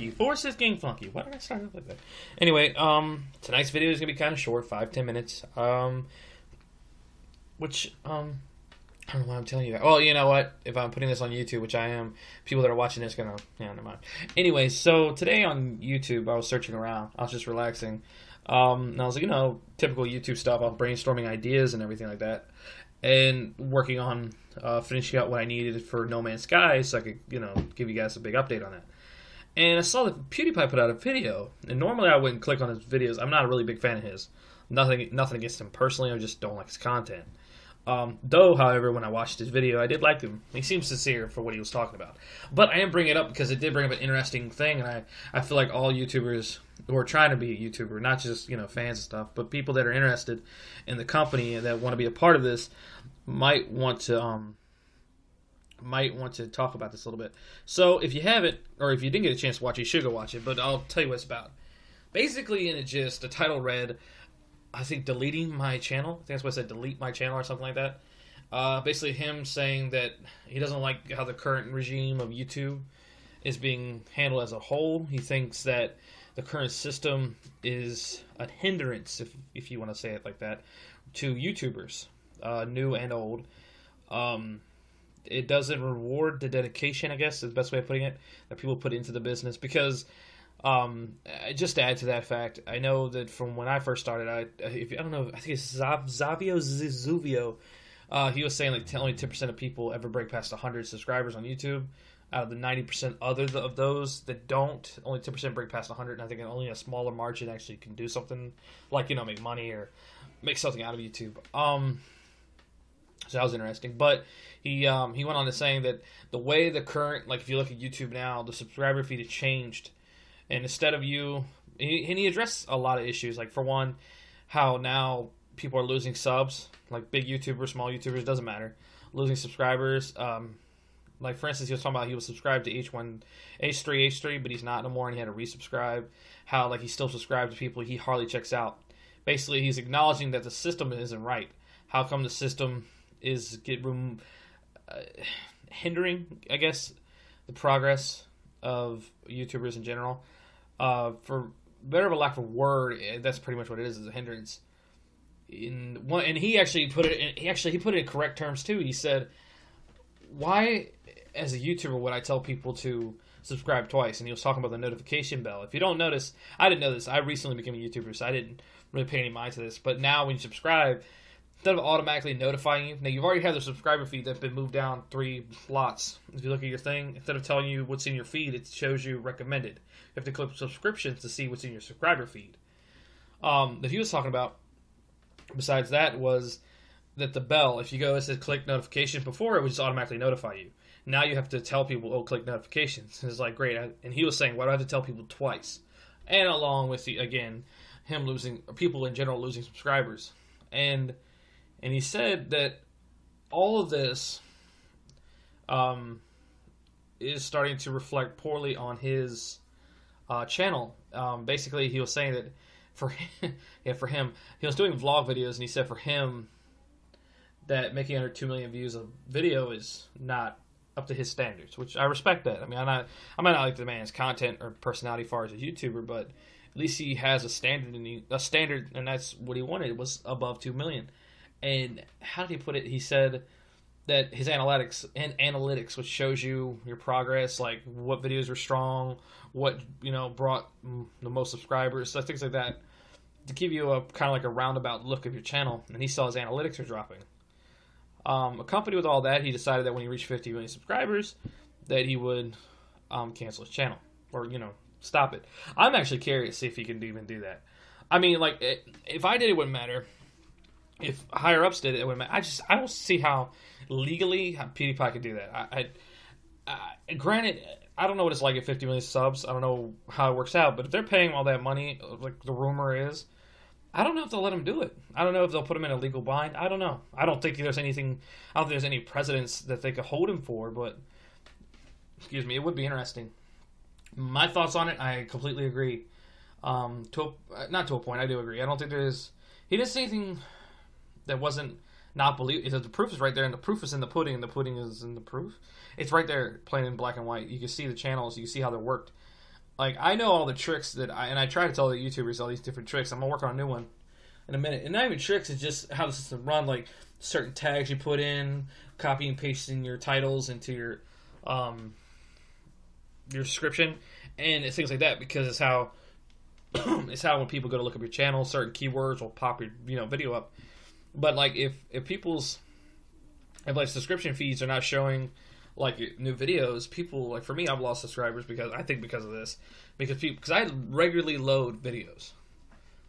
Flunkie Force is Game Flunkie. Why did I start off like that? Anyway, tonight's video is gonna be kind of short, 5-10 minutes. I don't know why I'm telling you that. Well, you know what? If I'm putting this on YouTube, which I am, people that are watching this gonna, yeah, never mind. Anyway, so today on YouTube, I was searching around. I was just relaxing. And I was like, you know, typical YouTube stuff. I was brainstorming ideas and everything like that, and working on finishing out what I needed for No Man's Sky, so I could, you know, give you guys a big update on that. And I saw that PewDiePie put out a video, and normally I wouldn't click on his videos. I'm not a really big fan of his. Nothing against him personally. I just don't like his content. Though, however, when I watched his video, I did like him. He seems sincere for what he was talking about. But I am bringing it up because it did bring up an interesting thing, and I feel like all YouTubers who are trying to be a YouTuber, not just, you know, fans and stuff, but people that are interested in the company and that want to be a part of this might want to talk about this a little bit. So if you haven't, or if you didn't get a chance to watch it, you should go watch it, but I'll tell you what it's about. Basically, in a gist, the title read, I think, deleting my channel. I think that's what it said, delete my channel or something like that. Basically him saying that he doesn't like how the current regime of YouTube is being handled as a whole. He thinks that the current system is a hindrance, if you want to say it like that, to YouTubers, new and old. It doesn't reward the dedication, I guess is the best way of putting it, that people put into the business. Because just to add to that fact, I know that from when I first started, I don't know, I think it's Zuvio. He was saying like only 10% of people ever break past 100 subscribers on YouTube. Out of the 90% of those that don't, only 10% break past 100. And I think only a smaller margin actually can do something like, you know, make money or make something out of YouTube. So that was interesting. But he went on to saying that the way the current, like if you look at YouTube now, the subscriber feed has changed. And instead of you, and he addressed a lot of issues. Like, for one, how now people are losing subs. Like, big YouTubers, small YouTubers, doesn't matter. Losing subscribers. Like, for instance, he was talking about he was subscribed to H3, but he's not no more, and he had to resubscribe. How, like, he's still subscribed to people he hardly checks out. Basically, he's acknowledging that the system isn't right. How come the system is hindering, I guess, the progress of YouTubers in general? For better of a lack of a word, that's pretty much what it is a hindrance. And he actually put it in correct terms too. He said, "Why, as a YouTuber, would I tell people to subscribe twice?" And he was talking about the notification bell. If you don't notice, I didn't know this. I recently became a YouTuber, so I didn't really pay any mind to this. But now, when you subscribe, instead of automatically notifying you, now you've already had the subscriber feed that's been moved down 3 slots. If you look at your thing, instead of telling you what's in your feed, it shows you recommended. You have to click subscriptions to see what's in your subscriber feed. That he was talking about, besides that, was that the bell, if you go and said click notifications, before it would just automatically notify you. Now you have to tell people, oh, click notifications. And it's like, great. And he was saying, why do I have to tell people twice? And along with, him losing, people in general losing subscribers. And he said that all of this is starting to reflect poorly on his channel. Basically, he was saying that for him, he was doing vlog videos, and he said for him that making under 2 million views a video is not up to his standards, which I respect that. I mean, I might not like the man's content or personality as far as a YouTuber, but at least he has a standard, and that's what he wanted, was above 2 million. And how did he put it? He said that his analytics, which shows you your progress, like what videos are strong, what, you know, brought the most subscribers, so things like that, to give you a kind of like a roundabout look of your channel. And he saw his analytics are dropping. Accompanied with all that, he decided that when he reached 50 million subscribers, that he would cancel his channel, or, you know, stop it. I'm actually curious to see if he can even do that. I mean, like, if I did, it wouldn't matter. If higher ups did it, it wouldn't matter. I don't see how legally PewDiePie could do that. Granted, I don't know what it's like at 50 million subs. I don't know how it works out, but if they're paying all that money, like the rumor is, I don't know if they'll let him do it. I don't know if they'll put him in a legal bind. I don't know. I don't think there's any precedents that they could hold him for, but, excuse me, it would be interesting. My thoughts on it, I completely agree. Not to a point, I do agree. I don't think he didn't say anything that wasn't not believable. The proof is right there, and the proof is in the pudding, and the pudding is in the proof. It's right there, plain in black and white. You can see the channels, you can see how they're worked. like I know all the tricks that I try to tell the YouTubers all these different tricks. I'm gonna work on a new one in a minute. And not even tricks, it's just how the system run, like certain tags you put in, copy and pasting your titles into your description, and it's things like that, because it's how it's how when people go to look up your channel, certain keywords will pop your video up. But like if like subscription feeds are not showing like new videos, people, like for me, I've lost subscribers because of this, because I regularly load videos.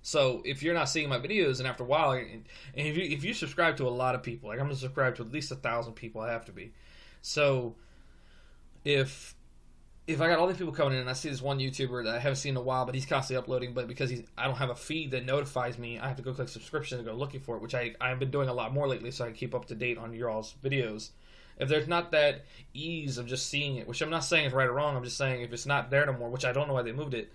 So if you're not seeing my videos, and after a while, and if you subscribe to a lot of people, like I'm gonna subscribe to at least 1,000 people, I have to be. So if I got all these people coming in and I see this one YouTuber that I haven't seen in a while, but he's constantly uploading, but because I don't have a feed that notifies me, I have to go click subscription and go looking for it, which I've been doing a lot more lately, so I can keep up to date on your all's videos. If there's not that ease of just seeing it, which I'm not saying is right or wrong, I'm just saying if it's not there no more, which I don't know why they moved it,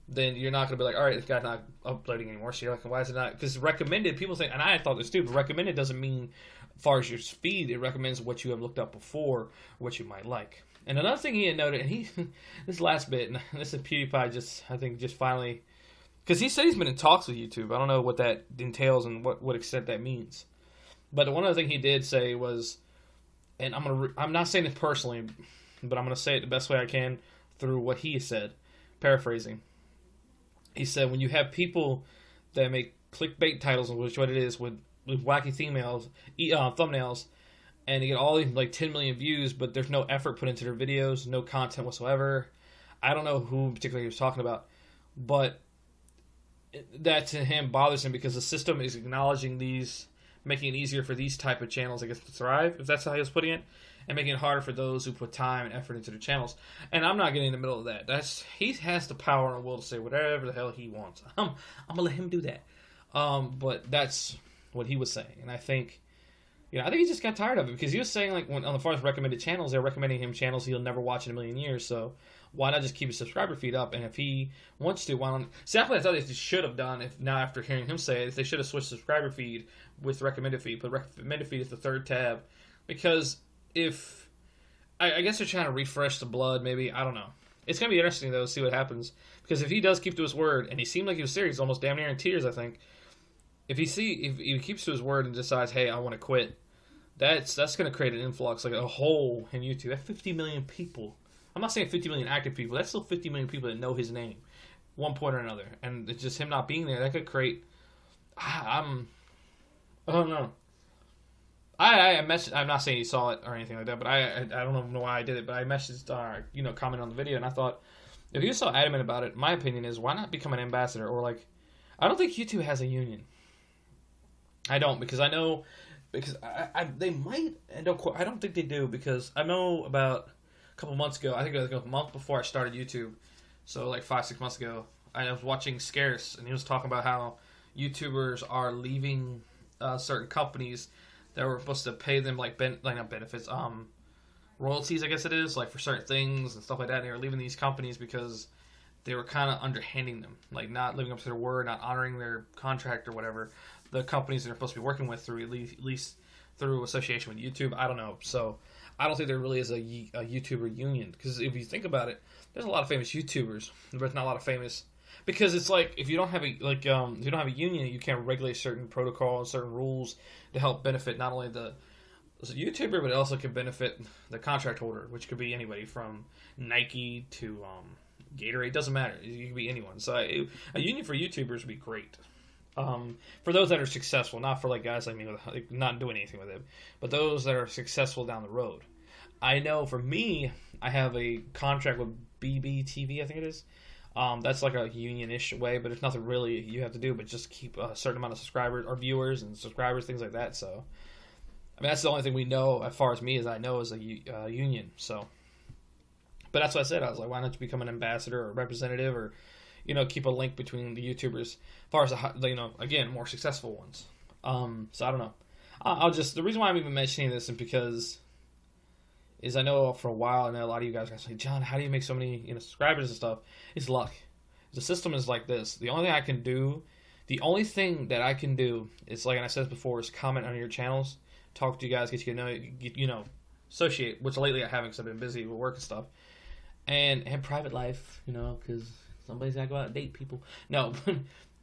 then you're not going to be like, all right, this guy's not uploading anymore. So you're like, why is it not? Because recommended, people think, and I thought this too, but recommended doesn't mean as far as your feed. It recommends what you have looked up before, what you might like. And another thing he had noted, and this last bit, and this is PewDiePie I think finally, because he said he's been in talks with YouTube. I don't know what that entails and what extent that means. But one other thing he did say was, and I'm not saying it personally, but I'm going to say it the best way I can through what he said, paraphrasing. He said, when you have people that make clickbait titles, which what it is, with wacky thumbnails, and you get all these like 10 million views, but there's no effort put into their videos, no content whatsoever. I don't know who in particular he was talking about, but that to him bothers him because the system is acknowledging these, making it easier for these type of channels, I guess, to thrive, if that's how he was putting it, and making it harder for those who put time and effort into their channels. And I'm not getting in the middle of that. He has the power and the will to say whatever the hell he wants. I'm gonna let him do that. But that's what he was saying, and I think he just got tired of it, because he was saying, like, when on the far as recommended channels, they're recommending him channels he'll never watch in a million years. So why not just keep his subscriber feed up? And if he wants to, why not? See, that's what I thought they should have done. If now, after hearing him say it, they should have switched subscriber feed with recommended feed. Put recommended feed as the third tab, because if I guess they're trying to refresh the blood, maybe, I don't know. It's gonna be interesting though to see what happens, because if he does keep to his word, and he seemed like he was serious, almost damn near in tears, I think. If he keeps to his word and decides, hey, I want to quit, that's going to create an influx, like a hole in YouTube. That's 50 million people. I'm not saying 50 million active people. That's still 50 million people that know his name, one point or another. And it's just him not being there. That could create. I don't know. I messaged. I'm not saying he saw it or anything like that, but I don't know why I did it. But I messaged, comment on the video, and I thought, if he was so adamant about it, my opinion is, why not become an ambassador? Or like, I don't think YouTube has a union. I don't, because I know, because they might. I don't think they do, because I know about a couple months ago. I think it was a month before I started YouTube, so like 5-6 months ago, I was watching Scarce, and he was talking about how YouTubers are leaving certain companies that were supposed to pay them not benefits, royalties, I guess it is, like for certain things and stuff like that. And they were leaving these companies because they were kind of underhanding them, like not living up to their word, not honoring their contract or whatever. The companies that they're supposed to be working with through at least through association with YouTube. I don't know. So I don't think there really is a YouTuber union, because if you think about it, there's a lot of famous YouTubers, but there's not a lot of famous, because it's like if you don't have a if you don't have a union, you can't regulate certain protocols, certain rules to help benefit not only the YouTuber, but it also can benefit the contract holder, which could be anybody from Nike to Gatorade. Doesn't matter. You can be anyone. So a union for YouTubers would be great. For those that are successful, not for like guys like me, like not doing anything with it, but those that are successful down the road. I know for me, I have a contract with BBTV, I think it is. That's like a union-ish way, but there's nothing really you have to do but just keep a certain amount of subscribers or viewers and subscribers, things like that. So, I mean, that's the only thing we know as far as me as I know is a union. So, but that's what I said. I was like, why not become an ambassador or representative, or keep a link between the YouTubers as far as again, more successful ones. So I don't know. The reason why I'm even mentioning this is because I know for a while, I know a lot of you guys are like, John, how do you make so many subscribers and stuff? It's luck. The system is like this. The only thing that I can do is, like, and I said this before, is comment on your channels, talk to you guys, get you to know, associate, which lately I haven't because I've been busy with work and stuff. and private life, you know, because somebody's got to go out and date people. No,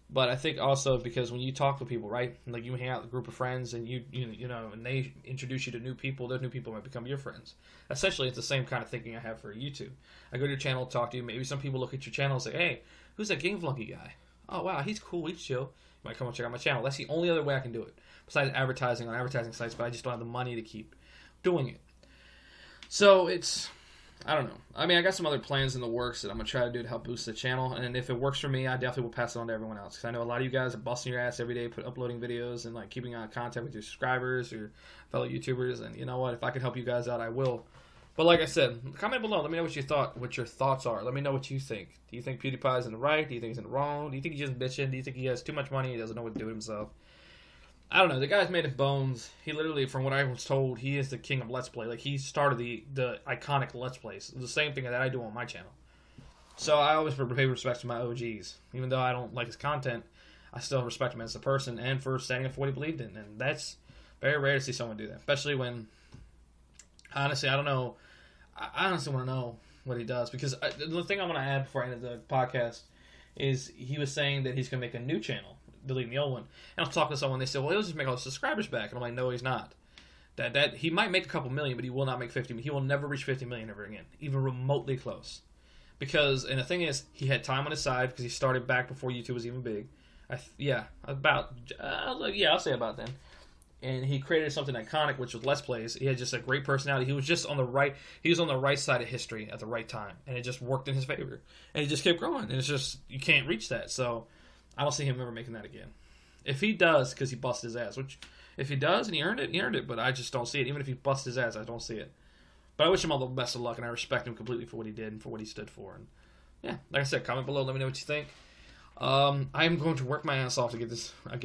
but I think also because when you talk to people, right, like you hang out with a group of friends and you know, and they introduce you to new people, those new people might become your friends. Essentially, it's the same kind of thinking I have for YouTube. I go to your channel, talk to you. Maybe some people look at your channel and say, "Hey, who's that Game Flunkie guy? Oh wow, he's cool, he's chill. You might come and check out my channel." That's the only other way I can do it, besides advertising on advertising sites. But I just don't have the money to keep doing it. So it's, I don't know. I mean, I got some other plans in the works that I'm going to try to do to help boost the channel. And if it works for me, I definitely will pass it on to everyone else. Because I know a lot of you guys are busting your ass every day, uploading videos and like keeping on contact with your subscribers, your fellow YouTubers. And you know what? If I can help you guys out, I will. But like I said, comment below. Let me know what your thoughts are. Let me know what you think. Do you think PewDiePie is in the right? Do you think he's in the wrong? Do you think he's just bitching? Do you think he has too much money? He doesn't know what to do with himself? I don't know. The guy's made of bones. He literally, from what I was told, he is the king of Let's Play. Like, he started the iconic Let's Plays. The same thing that I do on my channel. So I always pay respect to my OGs. Even though I don't like his content, I still respect him as a person and for standing up for what he believed in. And that's very rare to see someone do that. Especially when, honestly, I don't know. I honestly want to know what he does. Because the thing I want to add before I end the podcast is he was saying that he's going to make a new channel, deleting the old one. And I was talking to someone, they said, well, he'll just make all the subscribers back. And I'm like, no, he's not. That he might make a couple million, but he will not make 50 million. He will never reach 50 million ever again, even remotely close. Because, and the thing is, he had time on his side because he started back before YouTube was even big. I'll say about then. And he created something iconic, which was Let's Plays. He had just a great personality. He was just on the right. He was on the right side of history at the right time, and it just worked in his favor. And he just kept growing. And it's just, you can't reach that. So I don't see him ever making that again. If he does, because he busted his ass, which if he does and he earned it. But I just don't see it. Even if he busts his ass, I don't see it. But I wish him all the best of luck, and I respect him completely for what he did and for what he stood for. And yeah, like I said, comment below. Let me know what you think. I'm going to work my ass off to get this, to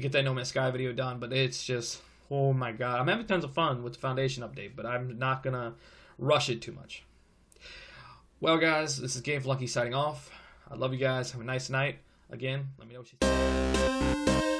get that No Man's Sky video done, but it's just, oh my god. I'm having tons of fun with the Foundation update, but I'm not going to rush it too much. Well, guys, this is Game Flunkie signing off. I love you guys. Have a nice night. Again, let me know what you think.